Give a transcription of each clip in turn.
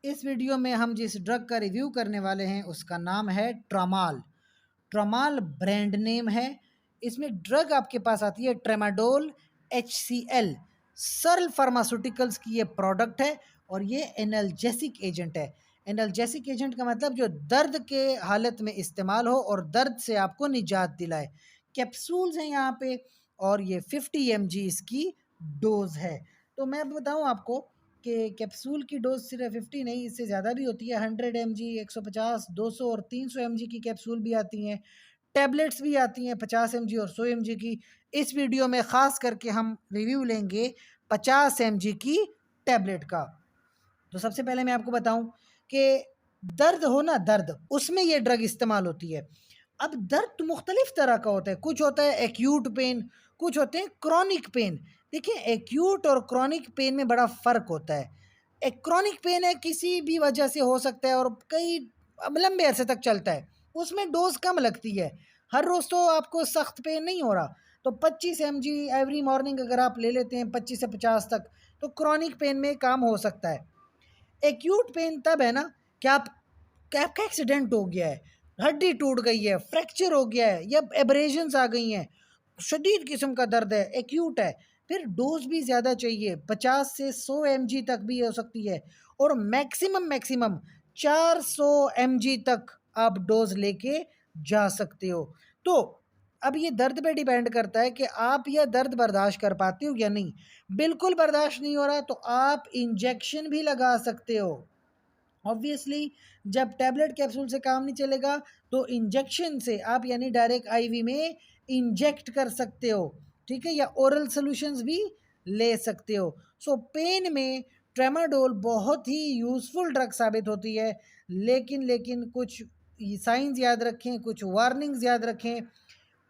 इस वीडियो में हम जिस ड्रग का रिव्यू करने वाले हैं उसका नाम है ट्रामाल। ट्रामाल ब्रांड नेम है। इसमें ड्रग आपके पास आती है ट्रेमाडोल HCl। सर्ल फार्मास्यूटिकल्स की ये प्रोडक्ट है और ये एनाल्जेसिक एजेंट है। एनाल्जेसिक एजेंट का मतलब जो दर्द के हालत में इस्तेमाल हो और दर्द से आपको निजात दिलाए। कैप्सूल्स हैं यहाँ पे और ये 50 mg इसकी डोज है। तो मैं बताऊँ आपको कि कैप्सूल की डोज सिर्फ 50 नहीं, इससे ज़्यादा भी होती है। 100 mg, 150, 200 और 300 mg की कैप्सूल भी आती हैं। टैबलेट्स भी आती हैं 50 mg और 100 mg की। इस वीडियो में ख़ास करके हम रिव्यू लेंगे 50 mg की टैबलेट का। तो सबसे पहले मैं आपको बताऊं कि दर्द हो ना, दर्द, उसमें ये ड्रग इस्तेमाल होती है। अब दर्द तो मुख्तलिफ तरह का होता है। कुछ होता है एक्यूट पेन, कुछ होते हैं क्रॉनिक पेन। देखिए, एक्यूट और क्रॉनिक पेन में बड़ा फ़र्क होता है। एक क्रॉनिक पेन है, किसी भी वजह से हो सकता है और कई लंबे अरसे तक चलता है, उसमें डोज कम लगती है। हर रोज़ तो आपको सख्त पेन नहीं हो रहा, तो 25 mg एवरी मॉर्निंग अगर आप ले लेते हैं 25 से 50 तक, तो क्रॉनिक पेन में काम हो सकता है। एक्यूट पेन तब है ना कि आपका एक्सीडेंट हो गया है, हड्डी टूट गई है, फ्रैक्चर हो गया है या एब्रेजन्स आ गई हैं, शदीद किस्म का दर्द है, एक्यूट है। फिर डोज भी ज़्यादा चाहिए, 50 से 100 mg तक भी हो सकती है और मैक्सिमम 400 mg तक आप डोज लेके जा सकते हो। तो अब ये दर्द पे डिपेंड करता है कि आप यह दर्द बर्दाश्त कर पाते हो या नहीं। बिल्कुल बर्दाश्त नहीं हो रहा तो आप इंजेक्शन भी लगा सकते हो। ऑब्वियसली जब टैबलेट कैप्सूल से काम नहीं चलेगा तो इंजेक्शन से आप यानी डायरेक्ट आईवी में इंजेक्ट कर सकते हो, ठीक है, या ओरल सॉल्यूशंस भी ले सकते हो। सो पेन में ट्रेमाडोल बहुत ही यूज़फुल ड्रग साबित होती है, लेकिन कुछ साइंस याद रखें, कुछ वार्निंग्स याद रखें।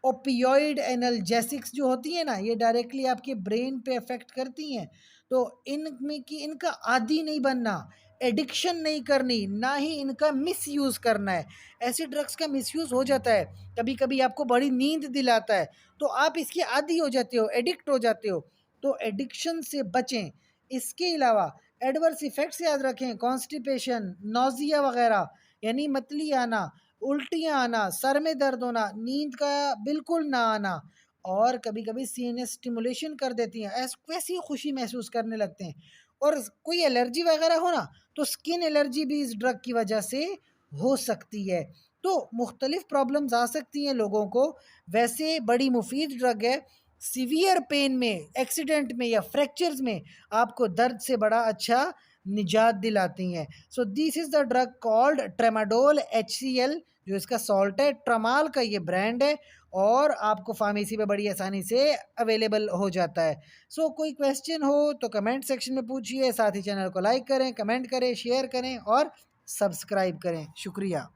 ओपियोइड एनाल्जेसिक्स जो होती हैं ना, ये डायरेक्टली आपके ब्रेन पे अफेक्ट करती हैं। तो इनमें कि इनका आदी नहीं बनना, एडिक्शन नहीं करनी, ना ही इनका मिसयूज़ करना है। ऐसे ड्रग्स का मिसयूज़ हो जाता है, कभी कभी आपको बड़ी नींद दिलाता है तो आप इसके आदी हो जाते हो, एडिक्ट हो जाते हो। तो एडिक्शन से बचें। इसके अलावा एडवर्स इफ़ेक्ट्स याद रखें, कॉन्स्टिपेशन, नौजिया वगैरह यानी मतली आना, उल्टियाँ आना, सर में दर्द होना, नींद का बिल्कुल ना आना और कभी-कभी सीएनएस स्टिमुलेशन कर देती हैं, वैसी खुशी महसूस करने लगते हैं। और कोई एलर्जी वगैरह हो ना, तो स्किन एलर्जी भी इस ड्रग की वजह से हो सकती है। तो मुख्तलिफ प्रॉब्लम्स आ सकती हैं लोगों को। वैसे बड़ी मुफीद ड्रग है। सीवियर पेन में, एक्सीडेंट में या फ्रैक्चर्स में आपको दर्द से बड़ा अच्छा निजात दिलाती हैं। So this is the drug called tramadol HCl, जो इसका सॉल्ट है। ट्रमाल का ये ब्रांड है और आपको फार्मेसी में बड़ी आसानी से अवेलेबल हो जाता है। सो कोई क्वेश्चन हो तो कमेंट सेक्शन में पूछिए। साथ ही चैनल को लाइक करें, कमेंट करें, शेयर करें और सब्सक्राइब करें। शुक्रिया।